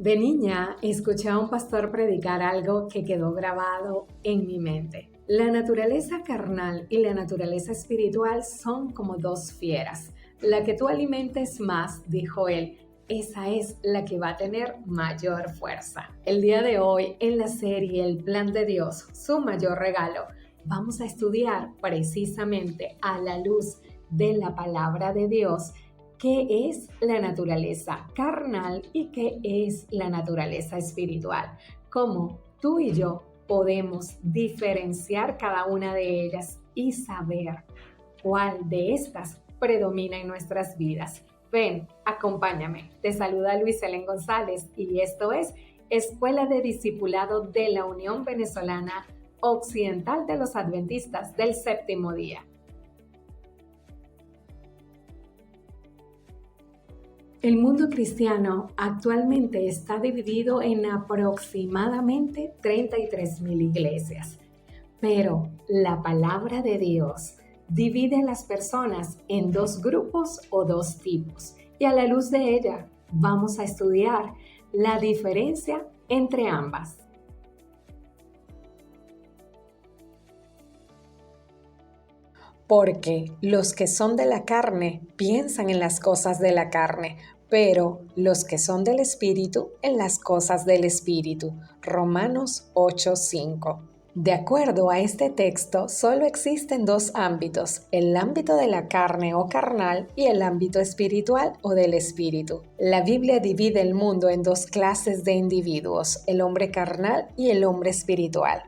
De niña, escuché a un pastor predicar algo que quedó grabado en mi mente. La naturaleza carnal y la naturaleza espiritual son como dos fieras. La que tú alimentes más, dijo él, esa es la que va a tener mayor fuerza. El día de hoy, en la serie El Plan de Dios, su mayor regalo, vamos a estudiar precisamente a la luz de la palabra de Dios qué es la naturaleza carnal y qué es la naturaleza espiritual. Cómo tú y yo podemos diferenciar cada una de ellas y saber cuál de estas predomina en nuestras vidas. Ven, acompáñame. Te saluda Luis Helen González y esto es Escuela de Discipulado de la Unión Venezolana Occidental de los Adventistas del Séptimo Día. El mundo cristiano actualmente está dividido en aproximadamente 33,000 iglesias, pero la palabra de Dios divide a las personas en dos grupos o dos tipos, y a la luz de ella vamos a estudiar la diferencia entre ambas. Porque los que son de la carne piensan en las cosas de la carne, pero los que son del Espíritu en las cosas del Espíritu. Romanos 8:5. De acuerdo a este texto, solo existen dos ámbitos, el ámbito de la carne o carnal y el ámbito espiritual o del espíritu. La Biblia divide el mundo en dos clases de individuos, el hombre carnal y el hombre espiritual.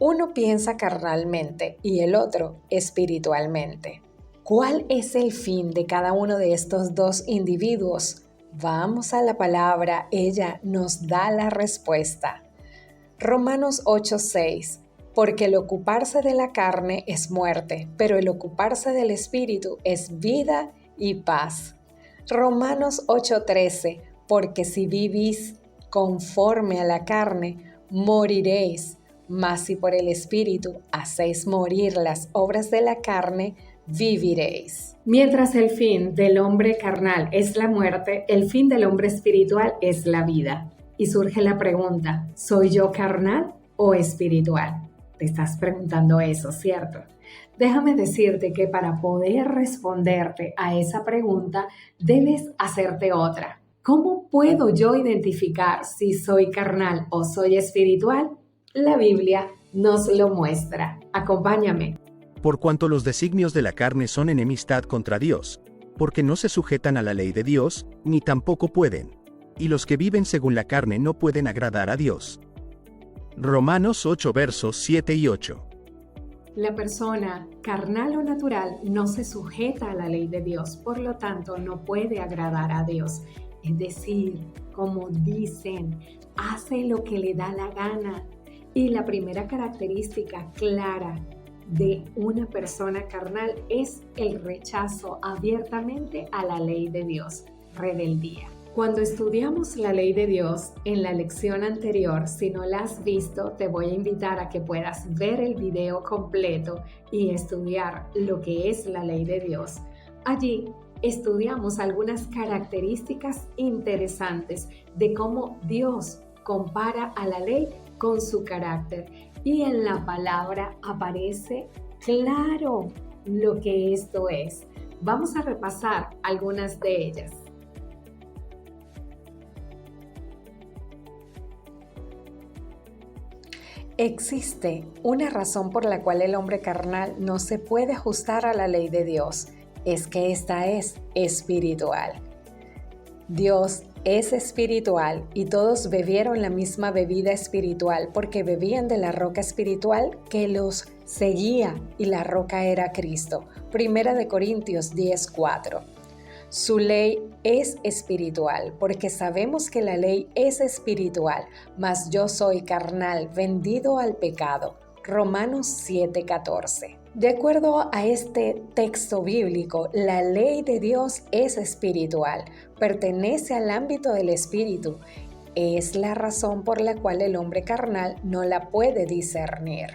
Uno piensa carnalmente y el otro espiritualmente. ¿Cuál es el fin de cada uno de estos dos individuos? Vamos a la palabra, ella nos da la respuesta. Romanos 8:6. Porque el ocuparse de la carne es muerte, pero el ocuparse del espíritu es vida y paz. Romanos 8:13. Porque si vivís conforme a la carne, moriréis. Mas si por el Espíritu hacéis morir las obras de la carne, viviréis. Mientras el fin del hombre carnal es la muerte, el fin del hombre espiritual es la vida. Y surge la pregunta, ¿soy yo carnal o espiritual? Te estás preguntando eso, ¿cierto? Déjame decirte que para poder responderte a esa pregunta, debes hacerte otra. ¿Cómo puedo yo identificar si soy carnal o soy espiritual? La Biblia nos lo muestra. Acompáñame. Por cuanto los designios de la carne son enemistad contra Dios, porque no se sujetan a la ley de Dios, ni tampoco pueden. Y los que viven según la carne no pueden agradar a Dios. Romanos 8 versos 7 y 8. La persona carnal o natural no se sujeta a la ley de Dios, por lo tanto no puede agradar a Dios. Es decir, como dicen, hace lo que le da la gana. Y la primera característica clara de una persona carnal es el rechazo abiertamente a la ley de Dios, rebeldía. Cuando estudiamos la ley de Dios en la lección anterior, si no la has visto, te voy a invitar a que puedas ver el video completo y estudiar lo que es la ley de Dios. Allí estudiamos algunas características interesantes de cómo Dios compara a la ley con su carácter, y en la palabra aparece claro lo que esto es. Vamos a repasar algunas de ellas. Existe una razón por la cual el hombre carnal no se puede ajustar a la ley de Dios, es que esta es espiritual. Dios es espiritual y todos bebieron la misma bebida espiritual porque bebían de la roca espiritual que los seguía y la roca era Cristo. Primera de Corintios 10:4. Su ley es espiritual porque sabemos que la ley es espiritual, mas yo soy carnal, vendido al pecado. Romanos 7:14. De acuerdo a este texto bíblico, la ley de Dios es espiritual, pertenece al ámbito del espíritu. Es la razón por la cual el hombre carnal no la puede discernir.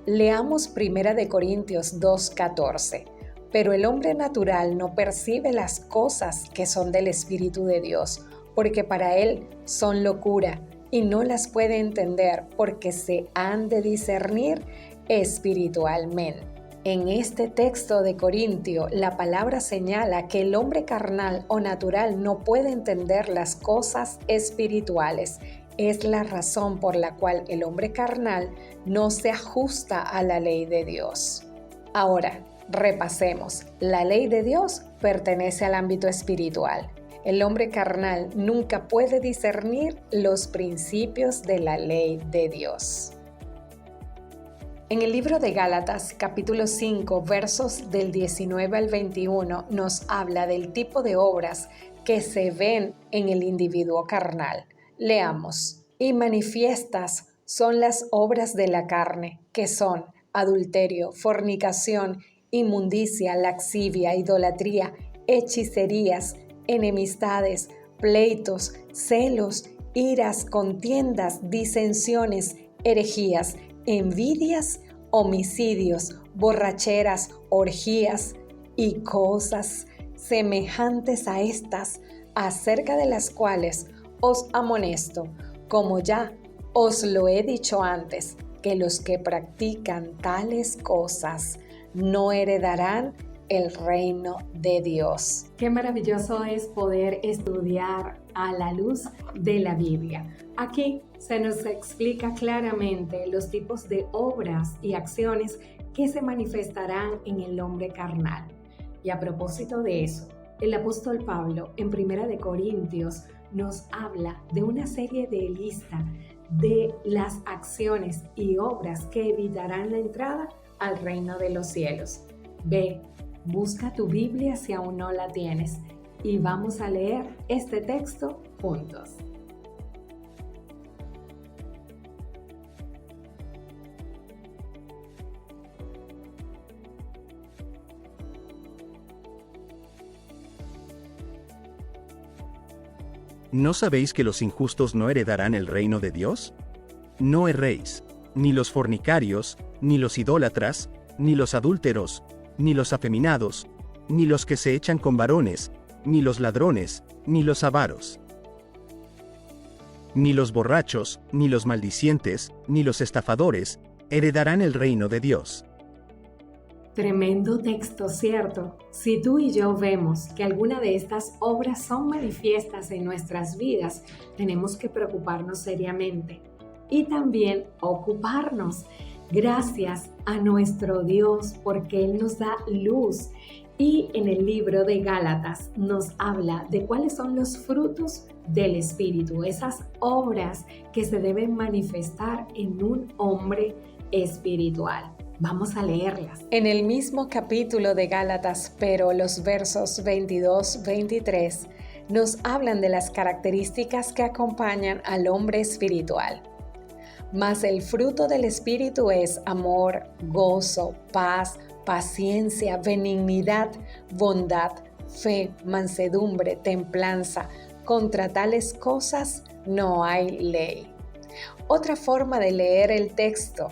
Leamos 1 Corintios 2:14. Pero el hombre natural no percibe las cosas que son del Espíritu de Dios, porque para él son locura y no las puede entender porque se han de discernir espiritualmente. En este texto de Corintio, la palabra señala que el hombre carnal o natural no puede entender las cosas espirituales. Es la razón por la cual el hombre carnal no se ajusta a la ley de Dios. Ahora, repasemos. La ley de Dios pertenece al ámbito espiritual. El hombre carnal nunca puede discernir los principios de la ley de Dios. En el libro de Gálatas, capítulo 5, versos del 19 al 21, nos habla del tipo de obras que se ven en el individuo carnal. Leamos. Y manifiestas son las obras de la carne, que son adulterio, fornicación, inmundicia, laxivia, idolatría, hechicerías, enemistades, pleitos, celos, iras, contiendas, disensiones, herejías, envidias, homicidios, borracheras, orgías y cosas semejantes a estas, acerca de las cuales os amonesto, como ya os lo he dicho antes, que los que practican tales cosas no heredarán el reino de Dios. Qué maravilloso es poder estudiar a la luz de la Biblia. Aquí se nos explica claramente los tipos de obras y acciones que se manifestarán en el hombre carnal. Y a propósito de eso, el apóstol Pablo en 1 Corintios nos habla de una serie de lista de las acciones y obras que evitarán la entrada al reino de los cielos. Ve, busca tu Biblia si aún no la tienes y vamos a leer este texto juntos. ¿No sabéis que los injustos no heredarán el reino de Dios? No erréis, ni los fornicarios, ni los idólatras, ni los adúlteros, ni los afeminados, ni los que se echan con varones, ni los ladrones, ni los avaros, ni los borrachos, ni los maldicientes, ni los estafadores, heredarán el reino de Dios. Tremendo texto, ¿cierto? Si tú y yo vemos que alguna de estas obras son manifiestas en nuestras vidas, tenemos que preocuparnos seriamente y también ocuparnos. Gracias a nuestro Dios porque Él nos da luz y en el libro de Gálatas nos habla de cuáles son los frutos del Espíritu, esas obras que se deben manifestar en un hombre espiritual. Vamos a leerlas. En el mismo capítulo de Gálatas, pero los versos 22-23 nos hablan de las características que acompañan al hombre espiritual. Mas el fruto del Espíritu es amor, gozo, paz, paciencia, benignidad, bondad, fe, mansedumbre, templanza. Contra tales cosas no hay ley. Otra forma de leer el texto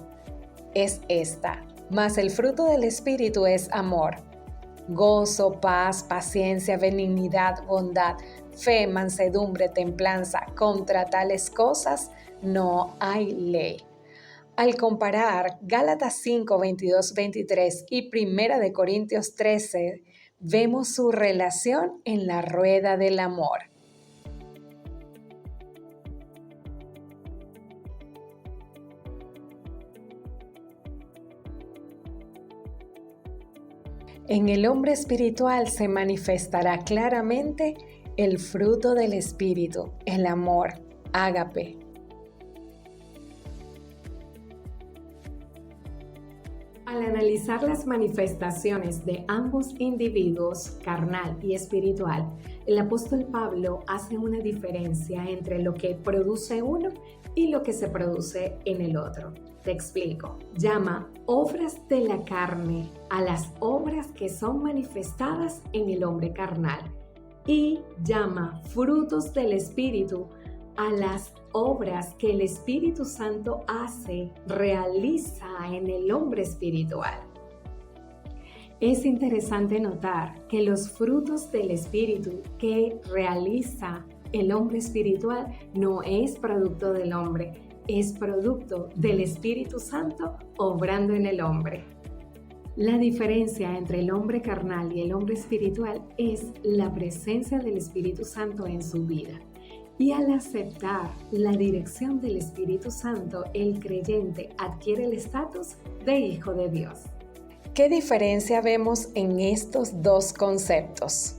es esta. Mas el fruto del Espíritu es amor, gozo, paz, paciencia, benignidad, bondad, fe, mansedumbre, templanza. Contra tales cosas no hay ley. Al comparar Gálatas 5, 22, 23 y 1 Corintios 13, vemos su relación en la rueda del amor. En el hombre espiritual se manifestará claramente el fruto del Espíritu, el amor, ágape. Al analizar las manifestaciones de ambos individuos, carnal y espiritual, el apóstol Pablo hace una diferencia entre lo que produce uno y lo que se produce en el otro. Te explico. Llama obras de la carne a las obras que son manifestadas en el hombre carnal y llama frutos del Espíritu a las obras que el Espíritu Santo realiza en el hombre espiritual. Es interesante notar que los frutos del Espíritu que realiza El hombre espiritual no es producto del hombre, es producto del Espíritu Santo obrando en el hombre. La diferencia entre el hombre carnal y el hombre espiritual es la presencia del Espíritu Santo en su vida. Y al aceptar la dirección del Espíritu Santo, el creyente adquiere el estatus de hijo de Dios. ¿Qué diferencia vemos en estos dos conceptos?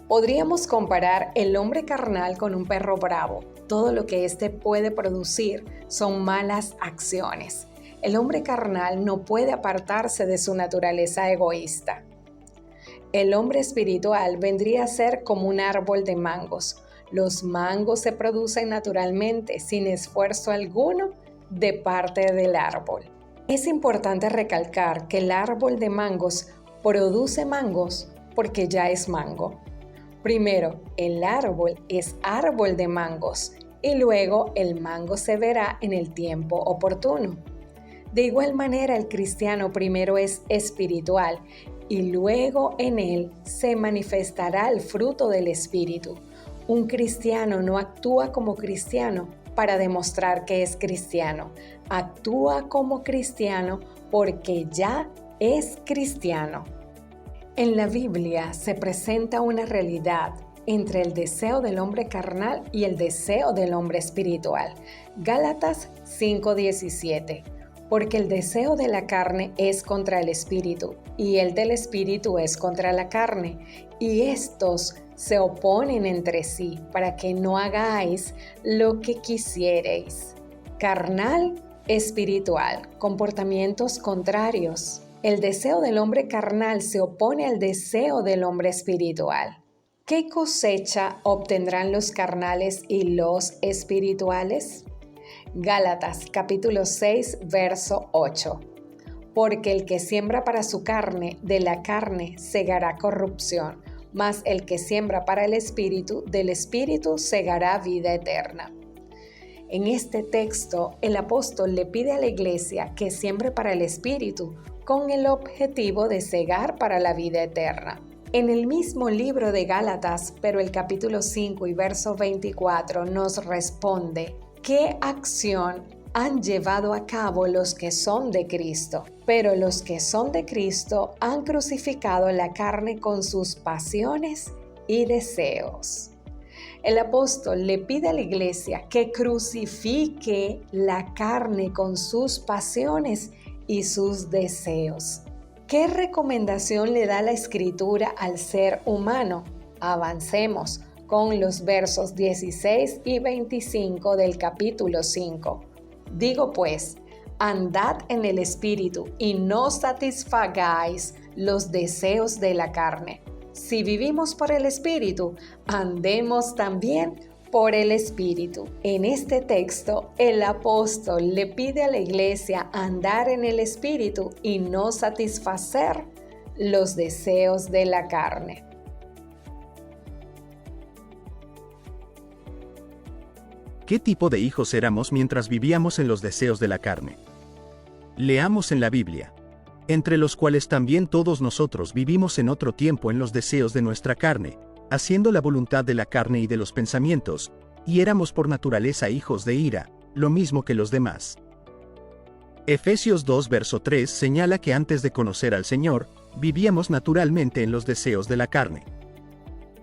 Podríamos comparar el hombre carnal con un perro bravo. Todo lo que éste puede producir son malas acciones. El hombre carnal no puede apartarse de su naturaleza egoísta. El hombre espiritual vendría a ser como un árbol de mangos. Los mangos se producen naturalmente, sin esfuerzo alguno de parte del árbol. Es importante recalcar que el árbol de mangos produce mangos porque ya es mango. Primero, el árbol es árbol de mangos y luego el mango se verá en el tiempo oportuno. De igual manera, el cristiano primero es espiritual y luego en él se manifestará el fruto del Espíritu. Un cristiano no actúa como cristiano para demostrar que es cristiano. Actúa como cristiano porque ya es cristiano. En la Biblia se presenta una realidad entre el deseo del hombre carnal y el deseo del hombre espiritual. Gálatas 5:17. Porque el deseo de la carne es contra el espíritu, y el del espíritu es contra la carne, y estos se oponen entre sí para que no hagáis lo que quisiereis. Carnal, espiritual, comportamientos contrarios. El deseo del hombre carnal se opone al deseo del hombre espiritual. ¿Qué cosecha obtendrán los carnales y los espirituales? Gálatas capítulo 6, verso 8. Porque el que siembra para su carne, de la carne segará corrupción, mas el que siembra para el espíritu, del espíritu segará vida eterna. En este texto, el apóstol le pide a la iglesia que siembre para el espíritu, con el objetivo de segar para la vida eterna. En el mismo libro de Gálatas, pero el capítulo 5 y verso 24 nos responde: ¿qué acción han llevado a cabo los que son de Cristo? Pero los que son de Cristo han crucificado la carne con sus pasiones y deseos. El apóstol le pide a la iglesia que crucifique la carne con sus pasiones y sus deseos. ¿Qué recomendación le da la Escritura al ser humano? Avancemos con los versos 16 y 25 del capítulo 5. Digo pues, andad en el Espíritu y no satisfagáis los deseos de la carne. Si vivimos por el Espíritu, andemos también por el Espíritu. En este texto, el apóstol le pide a la iglesia andar en el Espíritu y no satisfacer los deseos de la carne. ¿Qué tipo de hijos éramos mientras vivíamos en los deseos de la carne? Leamos en la Biblia. Entre los cuales también todos nosotros vivimos en otro tiempo en los deseos de nuestra carne, haciendo la voluntad de la carne y de los pensamientos, y éramos por naturaleza hijos de ira, lo mismo que los demás. Efesios 2 verso 3 señala que antes de conocer al Señor, vivíamos naturalmente en los deseos de la carne.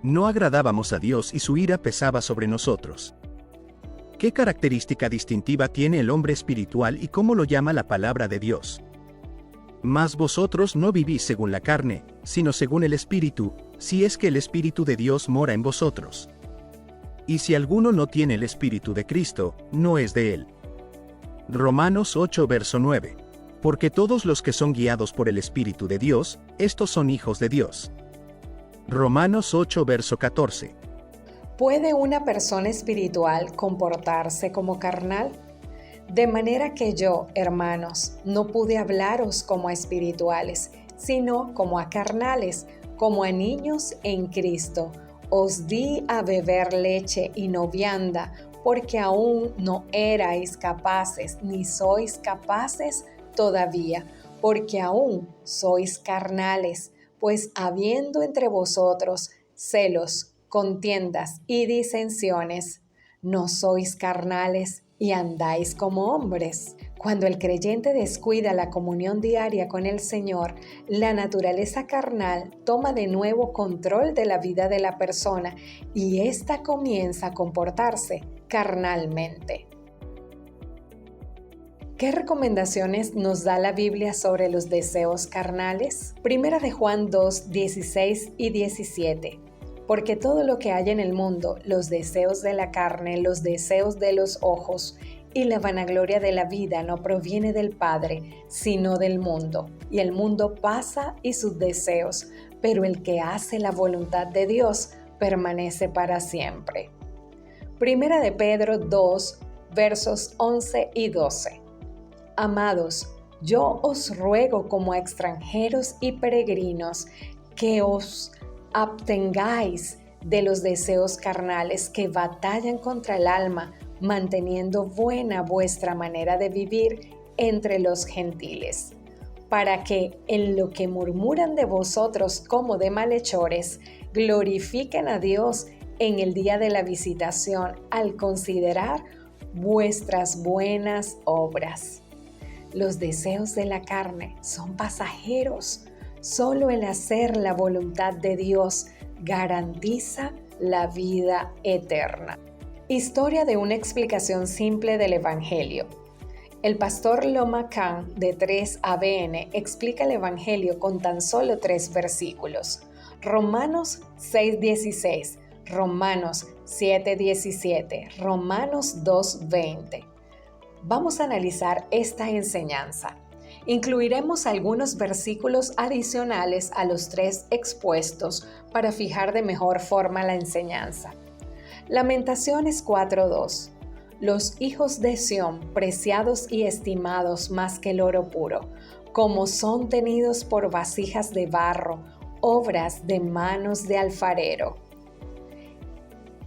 No agradábamos a Dios y su ira pesaba sobre nosotros. ¿Qué característica distintiva tiene el hombre espiritual y cómo lo llama la palabra de Dios? Mas vosotros no vivís según la carne, sino según el Espíritu, si es que el Espíritu de Dios mora en vosotros. Y si alguno no tiene el Espíritu de Cristo, no es de él. Romanos 8 verso 9. Porque todos los que son guiados por el Espíritu de Dios, estos son hijos de Dios. Romanos 8 verso 14. ¿Puede una persona espiritual comportarse como carnal? De manera que yo, hermanos, no pude hablaros como a espirituales, sino como a carnales, como a niños en Cristo. Os di a beber leche y no vianda, porque aún no erais capaces, ni sois capaces todavía, porque aún sois carnales, pues habiendo entre vosotros celos, contiendas y disensiones. ¿No sois carnales y andáis como hombres? Cuando el creyente descuida la comunión diaria con el Señor, la naturaleza carnal toma de nuevo control de la vida de la persona y ésta comienza a comportarse carnalmente. ¿Qué recomendaciones nos da la Biblia sobre los deseos carnales? Primera de Juan 2, 16 y 17. Porque todo lo que hay en el mundo, los deseos de la carne, los deseos de los ojos y la vanagloria de la vida no proviene del Padre, sino del mundo. Y el mundo pasa y sus deseos, pero el que hace la voluntad de Dios permanece para siempre. Primera de Pedro 2, versos 11 y 12. Amados, yo os ruego como a extranjeros y peregrinos que os abstengáis de los deseos carnales que batallan contra el alma, manteniendo buena vuestra manera de vivir entre los gentiles, para que en lo que murmuran de vosotros como de malhechores, glorifiquen a Dios en el día de la visitación al considerar vuestras buenas obras. Los deseos de la carne son pasajeros. Solo el hacer la voluntad de Dios garantiza la vida eterna. Historia de una explicación simple del Evangelio. El pastor Loma Khan de 3ABN explica el Evangelio con tan solo 3 versículos. Romanos 6:16, Romanos 7:17, Romanos 2:20. Vamos a analizar esta enseñanza. Incluiremos algunos versículos adicionales a los 3 expuestos para fijar de mejor forma la enseñanza. Lamentaciones 4:2. Los hijos de Sión, preciados y estimados más que el oro puro, como son tenidos por vasijas de barro, obras de manos de alfarero.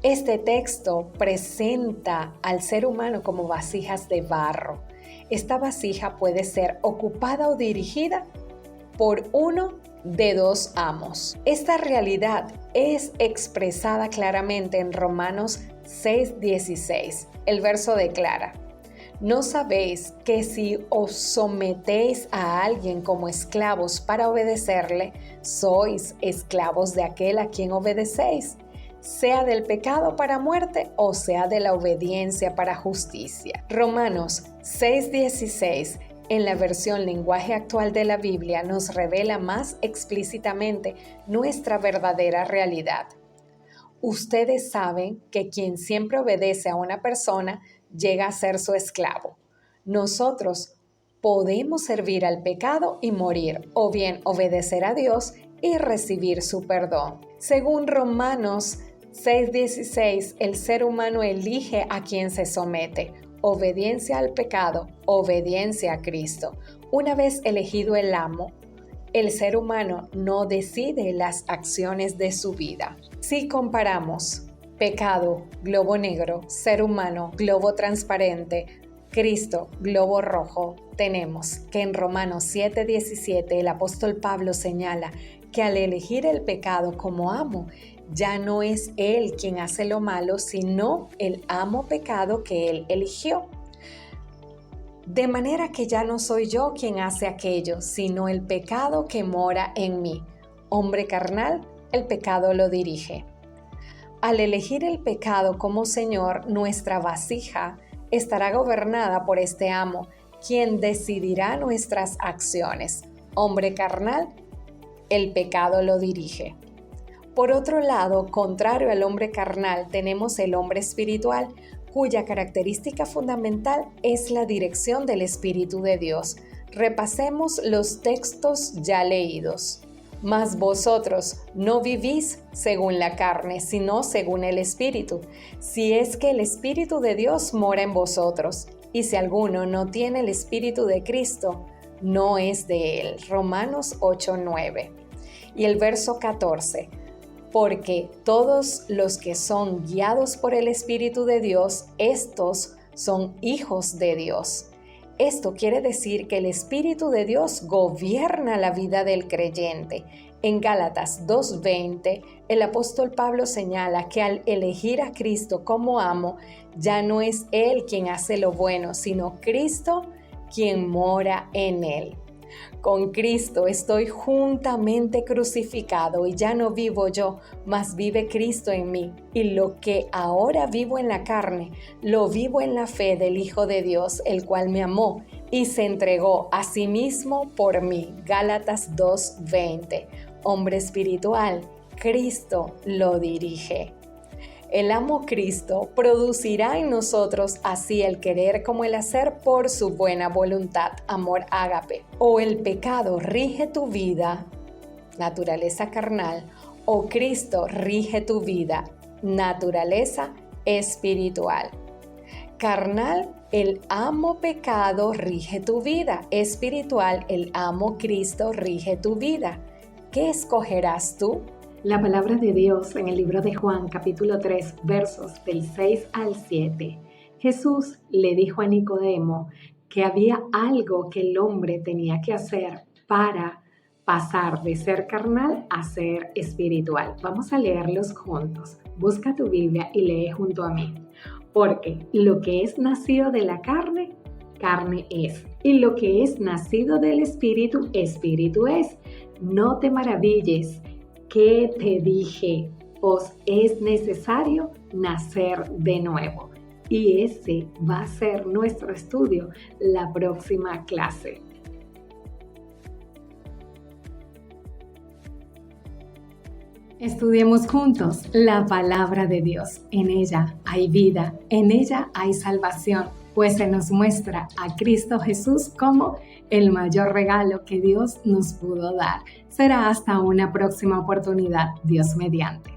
Este texto presenta al ser humano como vasijas de barro. Esta vasija puede ser ocupada o dirigida por uno de 2 amos. Esta realidad es expresada claramente en Romanos 6:16. El verso declara: ¿no sabéis que si os sometéis a alguien como esclavos para obedecerle, sois esclavos de aquel a quien obedecéis? Sea del pecado para muerte o sea de la obediencia para justicia. Romanos 6:16, en la versión lenguaje actual de la Biblia, nos revela más explícitamente nuestra verdadera realidad. Ustedes saben que quien siempre obedece a una persona llega a ser su esclavo. Nosotros podemos servir al pecado y morir, o bien obedecer a Dios y recibir su perdón. Según Romanos 6:16, el ser humano elige a quien se somete. Obediencia al pecado, obediencia a Cristo. Una vez elegido el amo, el ser humano no decide las acciones de su vida. Si comparamos pecado, globo negro, ser humano, globo transparente, Cristo, globo rojo, tenemos que en Romanos 7:17 el apóstol Pablo señala que al elegir el pecado como amo, ya no es él quien hace lo malo, sino el amo pecado que él eligió. De manera que ya no soy yo quien hace aquello, sino el pecado que mora en mí. Hombre carnal, el pecado lo dirige. Al elegir el pecado como Señor, nuestra vasija estará gobernada por este amo, quien decidirá nuestras acciones. Hombre carnal, el pecado lo dirige. Por otro lado, contrario al hombre carnal, tenemos el hombre espiritual, cuya característica fundamental es la dirección del Espíritu de Dios. Repasemos los textos ya leídos. Mas vosotros no vivís según la carne, sino según el Espíritu, si es que el Espíritu de Dios mora en vosotros. Y si alguno no tiene el Espíritu de Cristo, no es de él. Romanos 8:9. Y el verso 14. Porque todos los que son guiados por el Espíritu de Dios, estos son hijos de Dios. Esto quiere decir que el Espíritu de Dios gobierna la vida del creyente. En Gálatas 2:20, el apóstol Pablo señala que al elegir a Cristo como amo, ya no es Él quien hace lo bueno, sino Cristo quien mora en Él. Con Cristo estoy juntamente crucificado y ya no vivo yo, mas vive Cristo en mí. Y lo que ahora vivo en la carne, lo vivo en la fe del Hijo de Dios, el cual me amó y se entregó a sí mismo por mí. Gálatas 2:20. Hombre espiritual, Cristo lo dirige. El amo Cristo producirá en nosotros así el querer como el hacer por su buena voluntad, amor ágape. O el pecado rige tu vida, naturaleza carnal, o Cristo rige tu vida, naturaleza espiritual. Carnal, el amo pecado rige tu vida. Espiritual, el amo Cristo rige tu vida. ¿Qué escogerás tú? La palabra de Dios en el libro de Juan, capítulo 3, versos del 6 al 7. Jesús le dijo a Nicodemo que había algo que el hombre tenía que hacer para pasar de ser carnal a ser espiritual. Vamos a leerlos juntos. Busca tu Biblia y lee junto a mí. Porque lo que es nacido de la carne, carne es. Y lo que es nacido del espíritu, espíritu es. No te maravilles. ¿Qué te dije? Os es necesario nacer de nuevo. Y ese va a ser nuestro estudio la próxima clase. Estudiemos juntos la palabra de Dios. En ella hay vida, en ella hay salvación, pues se nos muestra a Cristo Jesús como el mayor regalo que Dios nos pudo dar. Será hasta una próxima oportunidad, Dios mediante.